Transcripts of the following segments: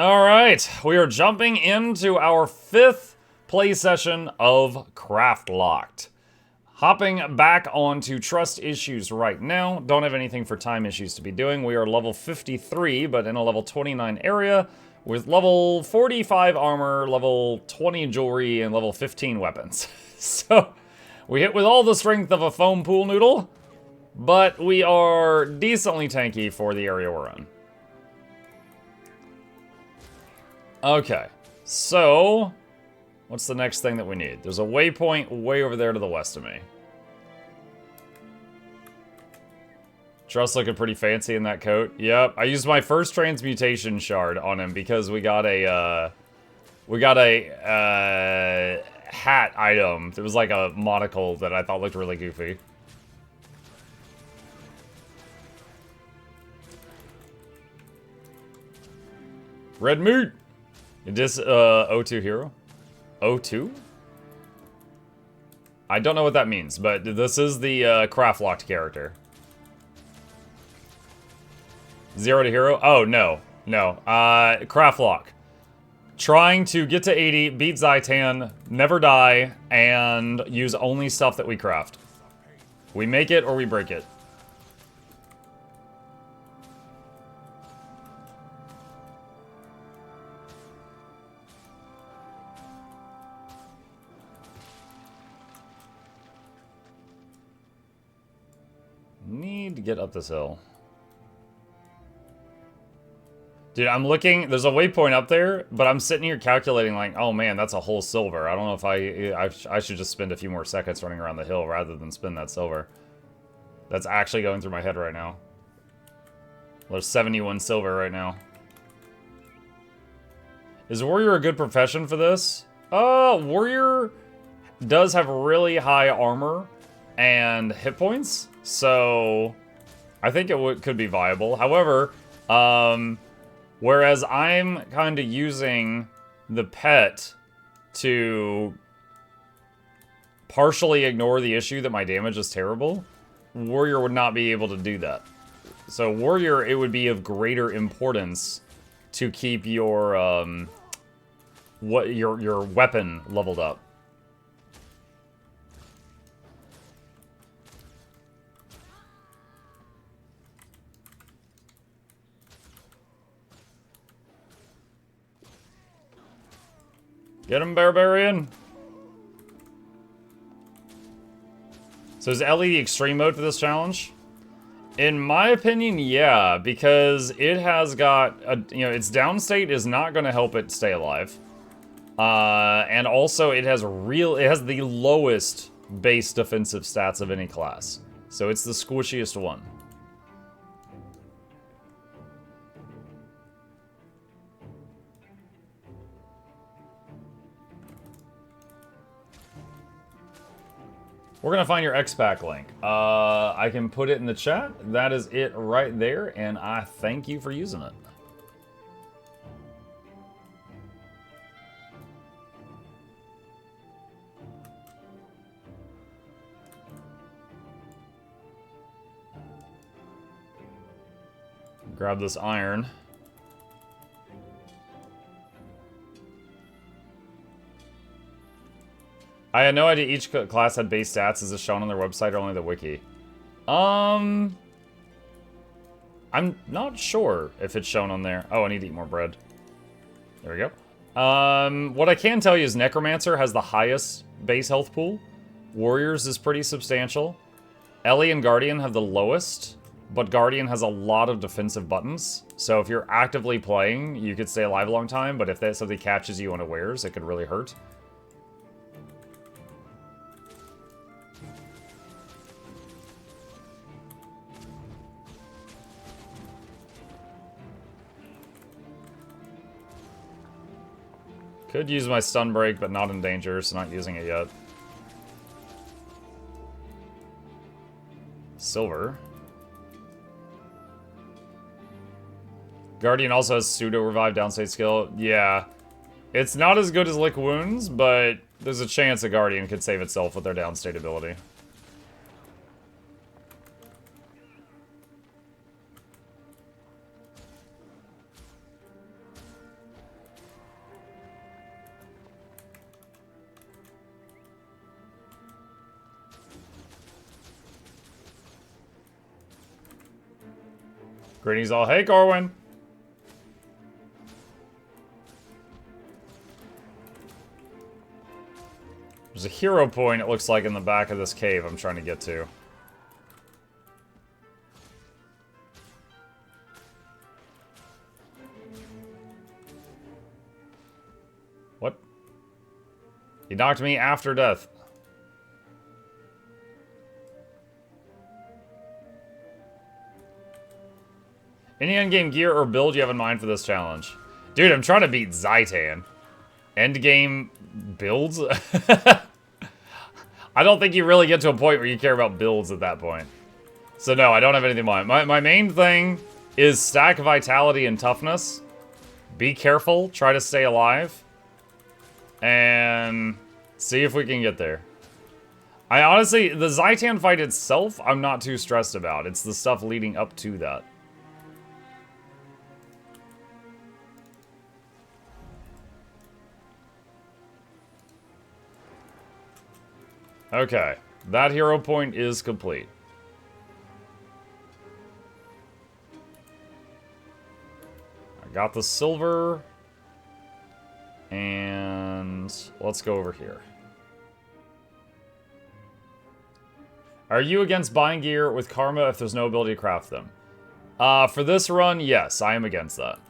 Alright, we are jumping into our 5th play session of Craftlocked. Hopping back onto trust issues right now. Don't have anything for time issues to be doing. We are level 53, but in a level 29 area with level 45 armor, level 20 jewelry, and level 15 weapons. So, we hit with all the strength of a foam pool noodle, but we are decently tanky for the area we're in. Okay, so what's the next thing that we need? There's a waypoint way over there to the west of me. Trust looking pretty fancy in that coat. Yep, I used my first transmutation shard on him because we got a hat item. It was like a monocle that I thought looked really goofy. Red meat. This O2 hero? O2? I don't know what that means, but this is the Craftlocked character. 0 to hero? Oh, no. No. Craftlock. Trying to get to 80, beat Zaitan, never die, and use only stuff that we craft. We make it or we break it. Need to get up this hill. Dude, I'm looking, there's a waypoint up there, but I'm sitting here calculating like, oh man, that's a whole silver. I don't know if I should just spend a few more seconds running around the hill rather than spend that silver. That's actually going through my head right now. There's 71 silver right now. Is warrior a good profession for this? Warrior does have really high armor and hit points, so I think it could be viable. However, whereas I'm kind of using the pet to partially ignore the issue that my damage is terrible, warrior would not be able to do that. So warrior, it would be of greater importance to keep your your weapon leveled up. Get him, Barbarian! So is Ellie the extreme mode for this challenge? In my opinion, yeah, because it has got, its downstate is not going to help it stay alive. And also it has the lowest base defensive stats of any class. So it's the squishiest one. We're gonna find your X-Pack link. I can put it in the chat. That is it right there, and I thank you for using it. Grab this iron. I had no idea each class had base stats. Is it shown on their website or only the wiki? I'm not sure if it's shown on there. Oh, I need to eat more bread. There we go. What I can tell you is Necromancer has the highest base health pool. Warriors is pretty substantial. Ellie and Guardian have the lowest, but Guardian has a lot of defensive buttons. So if you're actively playing, you could stay alive a long time, but if something catches you unawares, it could really hurt. Could use my stun break, but not in danger, so not using it yet. Silver. Guardian also has pseudo revive downstate skill. Yeah. It's not as good as Lick Wounds, but there's a chance a Guardian could save itself with their downstate ability. Granny's all, hey, Corwin. There's a hero point, it looks like, in the back of this cave I'm trying to get to. What? He knocked me after death. Any endgame gear or build you have in mind for this challenge? Dude, I'm trying to beat Zaitan. Endgame builds? I don't think you really get to a point where you care about builds at that point. So no, I don't have anything in mind. My main thing is stack vitality and toughness. Be careful, try to stay alive. And see if we can get there. I honestly, the Zaitan fight itself, I'm not too stressed about. It's the stuff leading up to that. Okay, that hero point is complete. I got the silver. And let's go over here. Are you against buying gear with karma if there's no ability to craft them? For this run, yes, I am against that.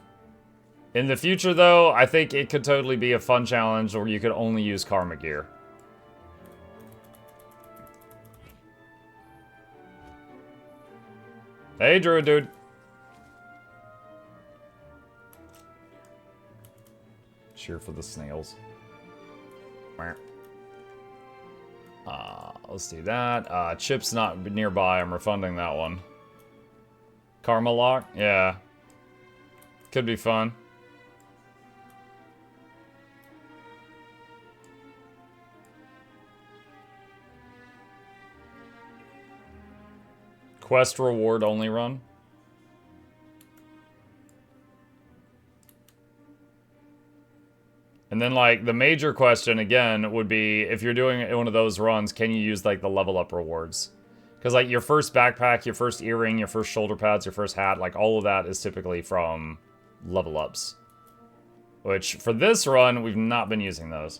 In the future, though, I think it could totally be a fun challenge where you could only use karma gear. Hey, Druid dude. Cheer for the snails. Let's do that. Chip's not nearby. I'm refunding that one. Karma lock? Yeah. Could be fun. Quest reward only run. And then, like, the major question, again, would be, if you're doing one of those runs, can you use, like, the level up rewards? Because, like, your first backpack, your first earring, your first shoulder pads, your first hat, like, all of that is typically from level ups. Which, for this run, we've not been using those.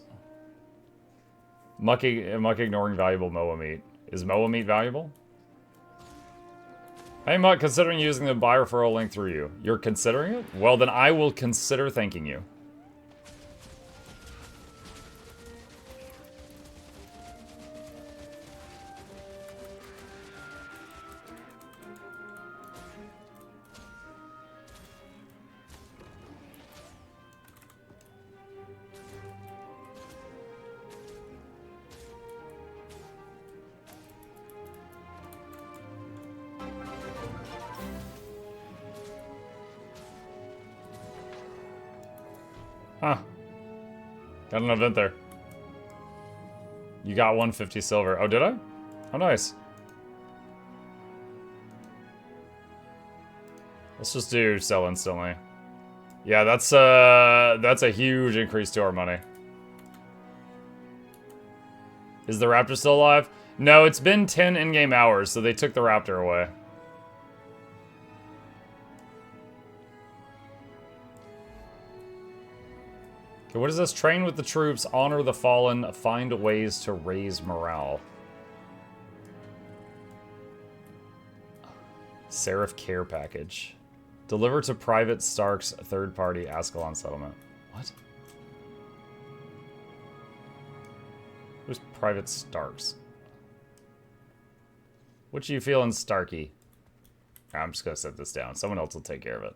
Muck ignoring valuable Moa meat. Is Moa meat valuable? Hey, Muck, considering using the buy referral link through you. You're considering it? Well, then I will consider thanking you. Huh. Got an event there. You got 150 silver. Oh, did I? Oh, nice. Let's just do sell instantly. Yeah, that's a huge increase to our money. Is the raptor still alive? No, it's been 10 in-game hours, so they took the raptor away. Okay, what is this? Train with the troops, honor the fallen, find ways to raise morale. Seraph care package. Deliver to Private Stark's third-party Ascalon settlement. What? Who's Private Stark's? What you feeling, Starky? I'm just gonna set this down. Someone else will take care of it.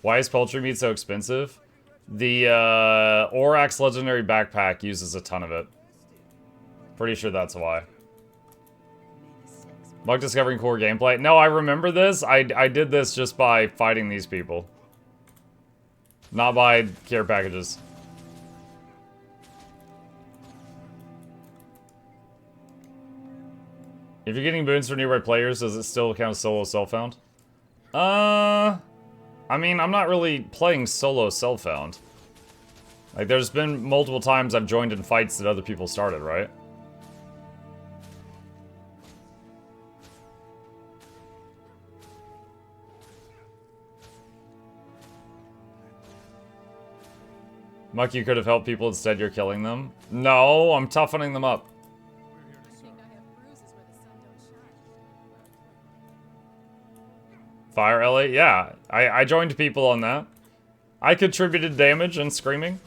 Why is poultry meat so expensive? The Orax Legendary Backpack uses a ton of it. Pretty sure that's why. Bug discovering core gameplay. No, I remember this. I did this just by fighting these people. Not by care packages. If you're getting boons for nearby players, does it still count as solo self-found? I mean, I'm not really playing solo self-found. Like, there's been multiple times I've joined in fights that other people started, right? Muck, you could have helped people, instead you're killing them. No, I'm toughening them up. Fire Ellie? Yeah, I joined people on that. I contributed damage and screaming.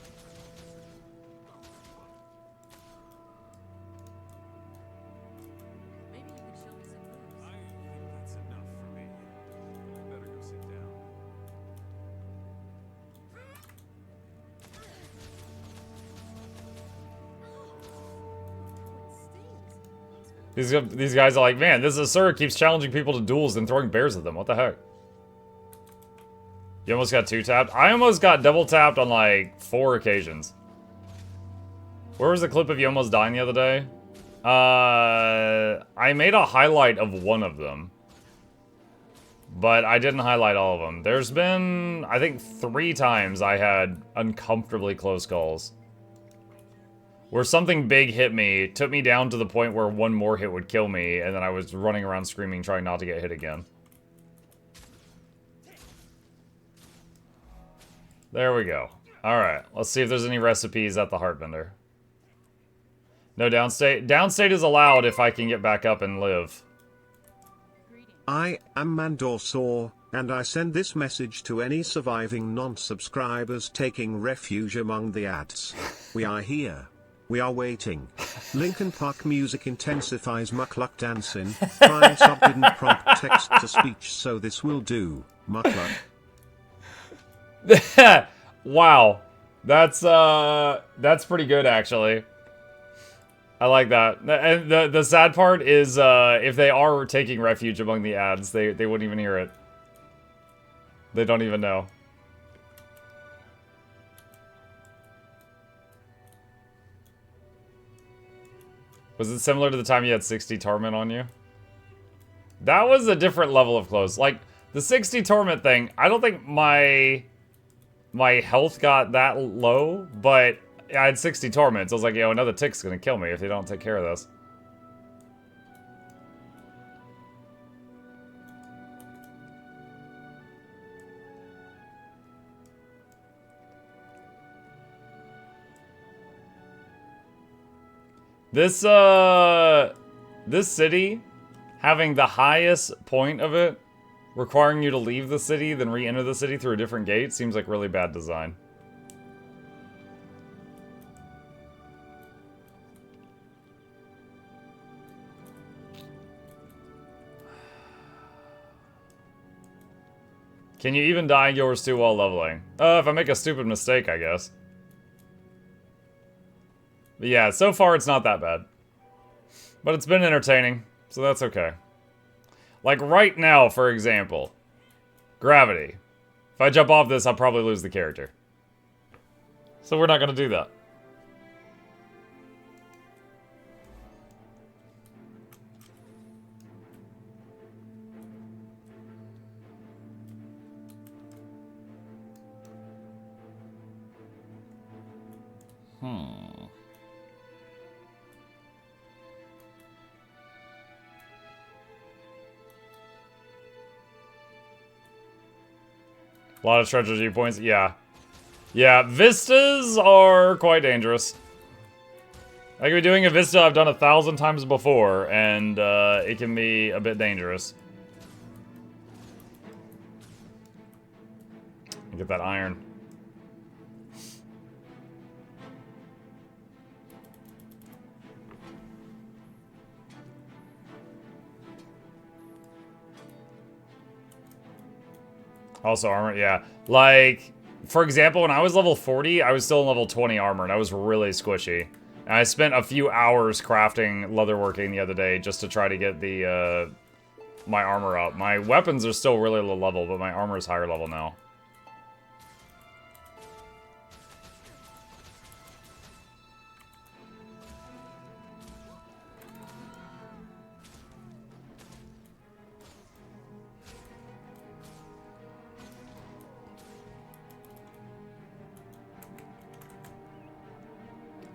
These guys are like, man, this Asura keeps challenging people to duels and throwing bears at them. What the heck? You almost got 2-tapped? I almost got double-tapped on, like, 4 occasions. Where was the clip of you almost dying the other day? I made a highlight of one of them. But I didn't highlight all of them. There's been, I think, 3 times I had uncomfortably close calls. Where something big hit me, took me down to the point where one more hit would kill me, and then I was running around screaming, trying not to get hit again. There we go. Alright, let's see if there's any recipes at the Heart Vendor. No downstate? Downstate is allowed if I can get back up and live. I am Mandorsaur, and I send this message to any surviving non-subscribers taking refuge among the ads. We are here. We are waiting. Linkin Park music intensifies Mukluk dancing. Prime sub didn't prompt text to speech, so this will do. Mukluk. Wow. That's pretty good, actually. I like that. And the sad part is, if they are taking refuge among the ads, they wouldn't even hear it. They don't even know. Was it similar to the time you had 60 Torment on you? That was a different level of close. Like, the 60 Torment thing, I don't think my health got that low, but I had 60 Torments. I was like, yo, another tick's gonna kill me if they don't take care of this. This city, having the highest point of it, requiring you to leave the city, then re-enter the city through a different gate, seems like really bad design. Can you even die yours too while leveling? If I make a stupid mistake, I guess. But yeah, so far it's not that bad. But it's been entertaining, so that's okay. Like right now, for example, gravity. If I jump off this, I'll probably lose the character. So we're not gonna do that. A lot of treasure viewpoints, yeah. Yeah, vistas are quite dangerous. I could be doing a vista I've done 1,000 times before, and it can be a bit dangerous. Get that iron. Also armor, yeah. Like, for example, when I was level 40, I was still in level 20 armor, and I was really squishy. And I spent a few hours crafting leatherworking the other day just to try to get the, my armor up. My weapons are still really low level, but my armor is higher level now.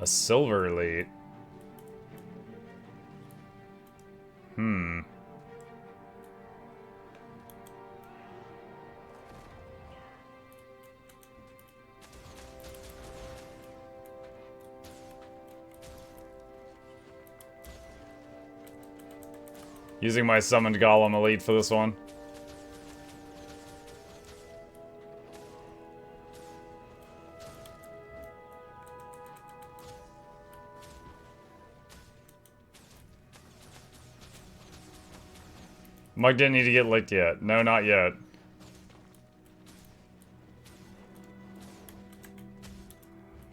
A silver elite. Using my summoned Golem Elite for this one. Mug didn't need to get licked yet. No, not yet.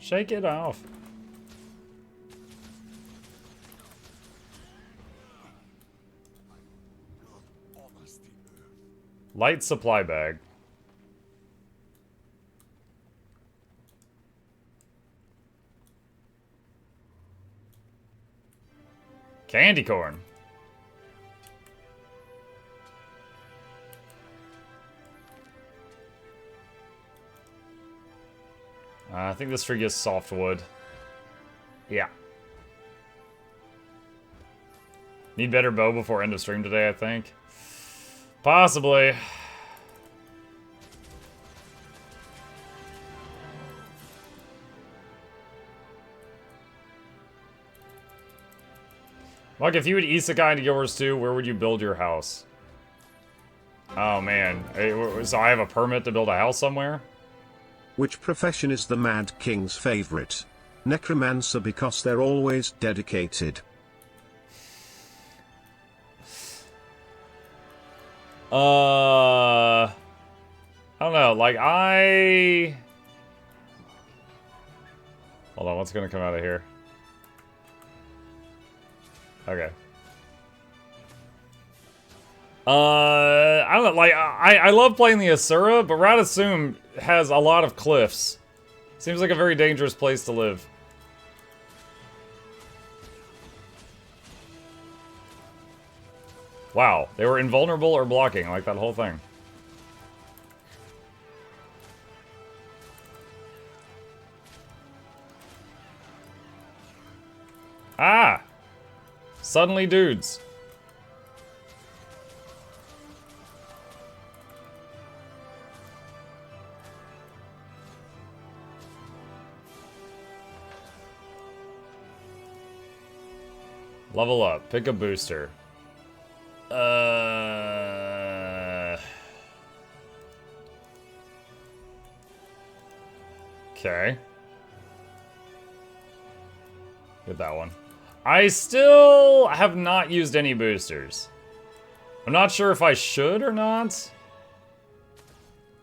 Shake it off. Light supply bag. Candy corn. I think this tree gets softwood. Yeah. Need better bow before end of stream today, I think. Possibly. Like, if you would isekai into Guild Wars 2, where would you build your house? Oh, man. So I have a permit to build a house somewhere? Which profession is the Mad King's favorite? Necromancer, because they're always dedicated. I don't know, like, Hold on, what's gonna come out of here? Okay. I don't know, like, I love playing the Asura, but Radasum has a lot of cliffs. Seems like a very dangerous place to live. Wow, they were invulnerable or blocking, like that whole thing. Ah! Suddenly dudes. Level up. Pick a booster. Okay. Get that one. I still have not used any boosters. I'm not sure if I should or not.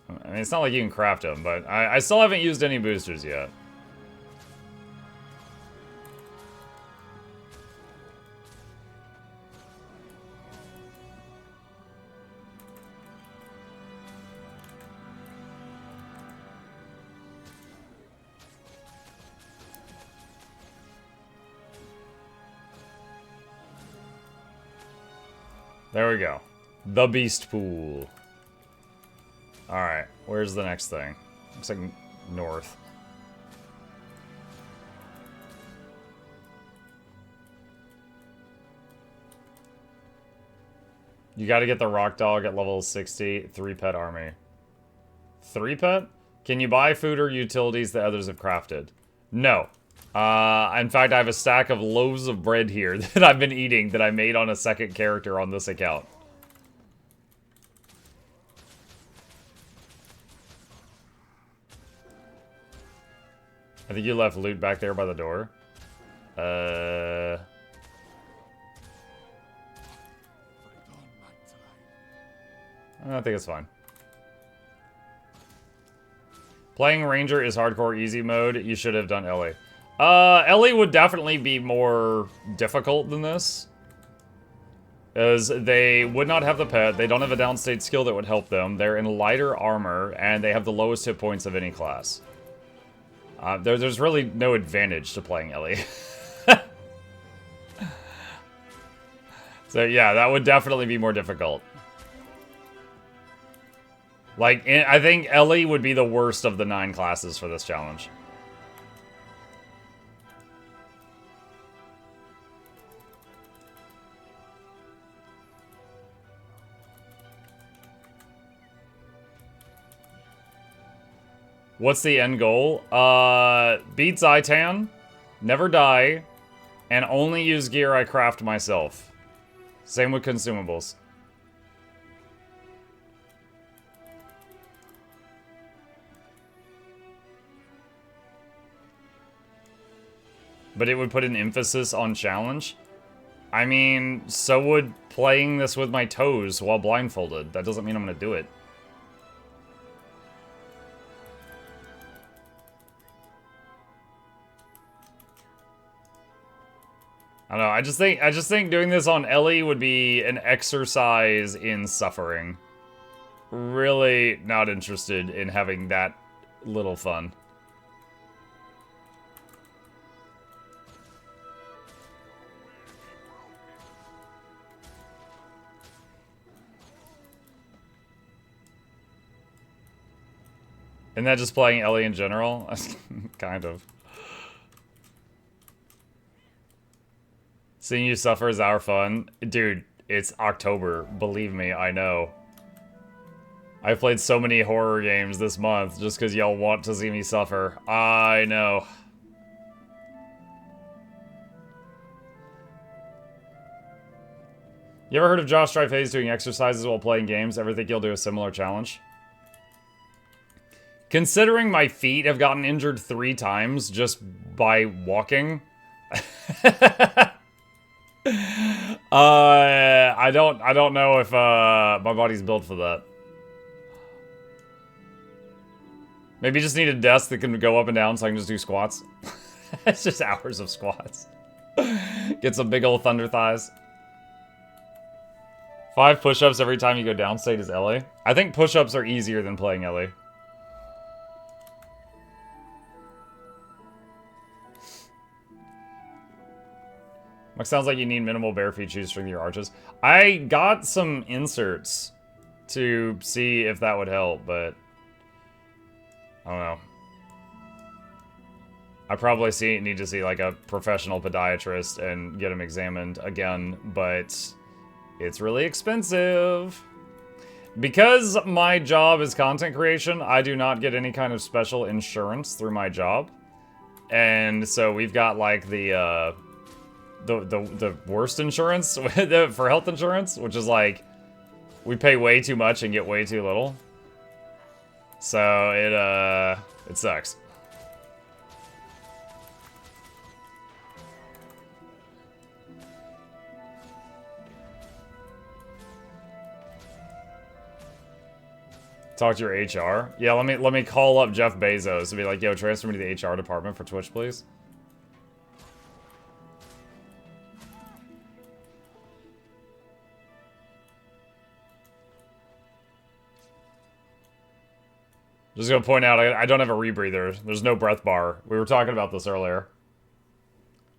I mean, it's not like you can craft them, but I still haven't used any boosters yet. There we go. The Beast Pool. Alright, where's the next thing? Looks like north. You gotta get the Rock Dog at level 60, 3-pet army. 3-pet? Can you buy food or utilities that others have crafted? No. In fact, I have a stack of loaves of bread here that I've been eating that I made on a second character on this account. I think you left loot back there by the door. I think it's fine. Playing Ranger is hardcore easy mode. You should have done Ellie. Ellie would definitely be more difficult than this. As they would not have the pet, they don't have a downstate skill that would help them, they're in lighter armor, and they have the lowest hit points of any class. There's really no advantage to playing Ellie. So yeah, that would definitely be more difficult. Like, I think Ellie would be the worst of the 9 classes for this challenge. What's the end goal? Beat Zaitan, never die, and only use gear I craft myself. Same with consumables. But it would put an emphasis on challenge. I mean, so would playing this with my toes while blindfolded. That doesn't mean I'm gonna do it. I don't know, I just think doing this on Ellie would be an exercise in suffering. Really not interested in having that little fun. Isn't that just playing Ellie in general? Kind of. Seeing you suffer is our fun. Dude, it's October. Believe me, I know. I've played so many horror games this month just because y'all want to see me suffer. I know. You ever heard of Josh Strife Hayes doing exercises while playing games? Ever think you'll do a similar challenge? Considering my feet have gotten injured 3 times just by walking, I don't know if my body's built for that. Maybe just need a desk that can go up and down so I can just do squats. It's just hours of squats. Get some big old thunder thighs. 5 push-ups every time you go downstate is Ellie. I think push-ups are easier than playing Ellie. Like, sounds like you need minimal bare feet shoes to strengthen your arches. I got some inserts to see if that would help, but I don't know. I probably need to see like a professional podiatrist and get him examined again, but it's really expensive. Because my job is content creation, I do not get any kind of special insurance through my job. And so we've got like the worst insurance for health insurance, which is like we pay way too much and get way too little. So it sucks. Talk to your HR. Yeah, let me call up Jeff Bezos and be like, yo, transfer me to the HR department for Twitch, please. Just gonna point out, I don't have a rebreather. There's no breath bar. We were talking about this earlier.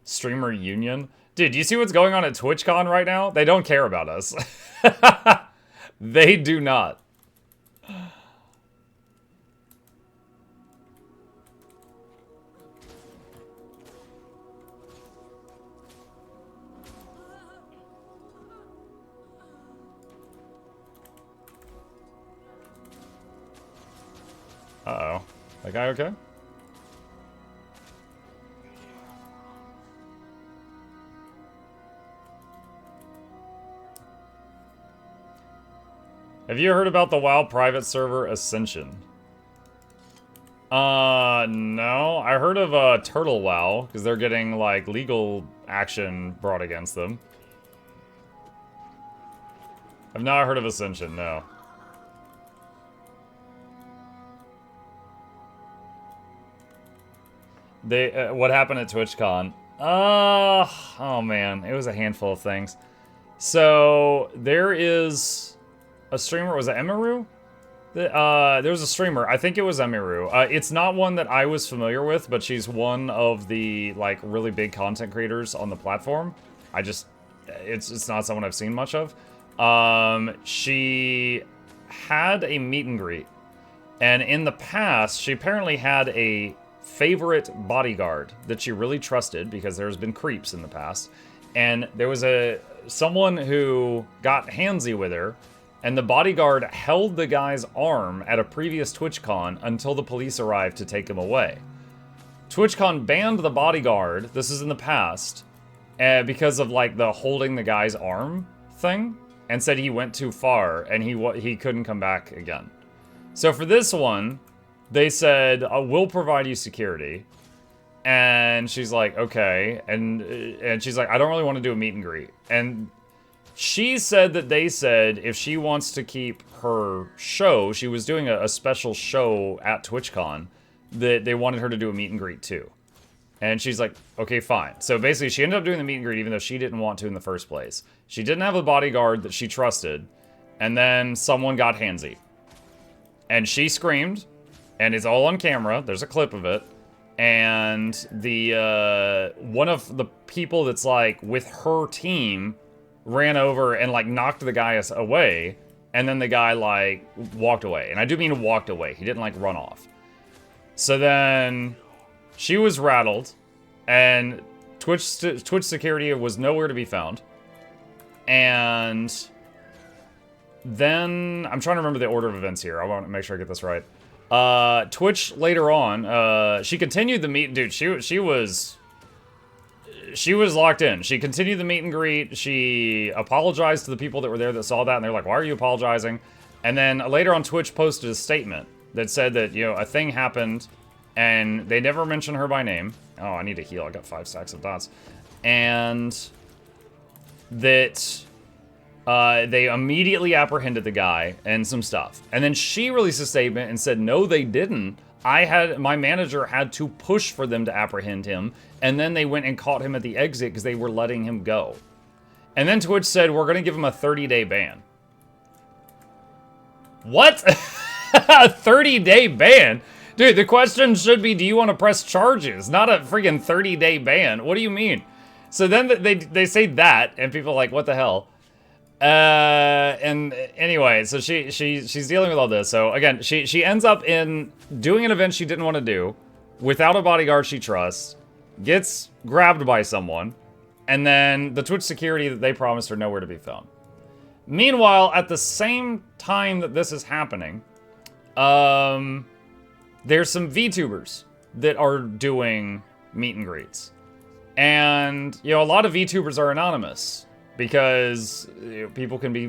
Streamer union? Dude, do you see what's going on at TwitchCon right now? They don't care about us. They do not. Uh-oh. That guy okay? Have you heard about the WoW private server Ascension? No. I heard of Turtle WoW, because they're getting, like, legal action brought against them. I've not heard of Ascension, no. What happened at TwitchCon? Oh man, it was a handful of things. So, there is a streamer, was it Emiru? There was a streamer, I think it was Emiru. It's not one that I was familiar with, but she's one of the, like, really big content creators on the platform. It's not someone I've seen much of. She had a meet and greet. And in the past, she apparently had a favorite bodyguard that she really trusted because there's been creeps in the past. And there was someone who got handsy with her, and the bodyguard held the guy's arm at a previous TwitchCon until the police arrived to take him away. TwitchCon banned the bodyguard, this is in the past, because of like the holding the guy's arm thing and said he went too far and he couldn't come back again. So for this one, they said, we'll provide you security. And she's like, okay. And she's like, I don't really want to do a meet and greet. And she said that they said if she wants to keep her show, she was doing a special show at TwitchCon, that they wanted her to do a meet and greet too. And she's like, okay, fine. So basically, she ended up doing the meet and greet even though she didn't want to in the first place. She didn't have a bodyguard that she trusted. And then someone got handsy. And she screamed. And it's all on camera. There's a clip of it. And the one of the people that's like with her team ran over and like knocked the guy away. And then the guy like walked away. And I do mean walked away. He didn't like run off. So then she was rattled, and Twitch security was nowhere to be found. And then, I'm trying to remember the order of events here. I want to make sure I get this right. Twitch later on, she continued the meet. Dude, she was locked in. She continued the meet and greet. She apologized to the people that were there that saw that, and they're like, why are you apologizing? And then later on, Twitch posted a statement that said that, you know, a thing happened, and they never mentioned her by name. Oh, I need to heal. I got 5 stacks of dots. And that they immediately apprehended the guy and some stuff. And then she released a statement and said, no, they didn't. My manager had to push for them to apprehend him, and then they went and caught him at the exit because they were letting him go. And then Twitch said, we're going to give him a 30-day ban. What? A 30-day ban? Dude, the question should be, do you want to press charges? Not a freaking 30-day ban. What do you mean? So then they say that, and people are like, what the hell? And anyway, so she's dealing with all this. So again, she ends up in doing an event she didn't want to do, without a bodyguard she trusts, gets grabbed by someone, and then the Twitch security that they promised are nowhere to be found. Meanwhile, at the same time that this is happening, there's some VTubers that are doing meet and greets. And, you know, a lot of VTubers are anonymous because people can be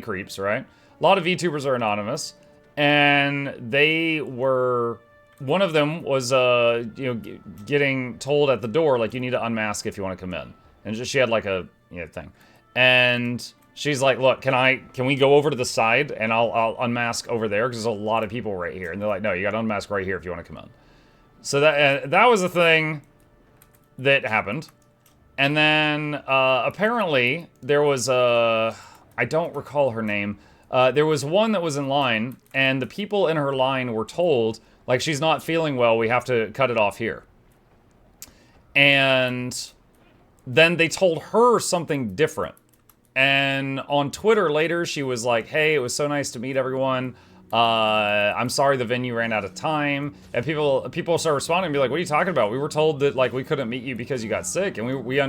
creeps, right? A lot of VTubers are anonymous, and they were, one of them was, you know, getting told at the door, like, you need to unmask if you want to come in. And she had like a, you know, thing. And she's like, look, can we go over to the side and I'll unmask over there because there's a lot of people right here. And they're like, no, you got to unmask right here if you want to come in. So that was a thing that happened. And then apparently there was I don't recall her name. There was one that was in line, and the people in her line were told, like, she's not feeling well, we have to cut it off here. And then they told her something different. And on Twitter later, she was like, hey, it was so nice to meet everyone. I'm sorry the venue ran out of time. And people start responding and be like, what are you talking about? We were told that, like, we couldn't meet you because you got sick. And we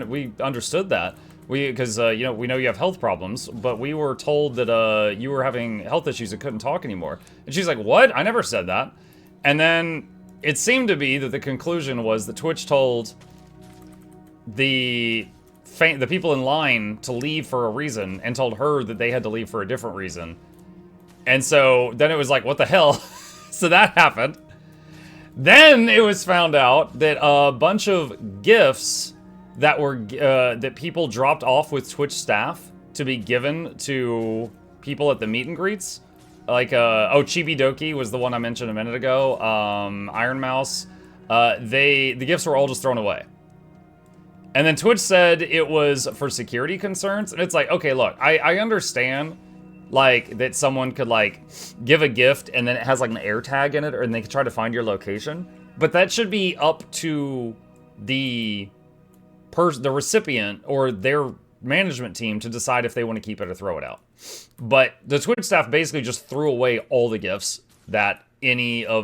understood that. Because, you know, we know you have health problems. But we were told that you were having health issues and couldn't talk anymore. And she's like, what? I never said that. And then it seemed to be that the conclusion was that Twitch told the people in line to leave for a reason, and told her that they had to leave for a different reason. And so then it was like, what the hell? So that happened. Then it was found out that a bunch of gifts that were that people dropped off with Twitch staff to be given to people at the meet and greets, like oh, Chibi Doki was the one I mentioned a minute ago. Iron Mouse, the gifts were all just thrown away. And then Twitch said it was for security concerns. And it's like, okay, look, I understand, like, that someone could, like, give a gift and then it has, like, an air tag in it, and they could try to find your location. But that should be up to the recipient or their management team to decide if they want to keep it or throw it out. But the Twitch staff basically just threw away all the gifts that any of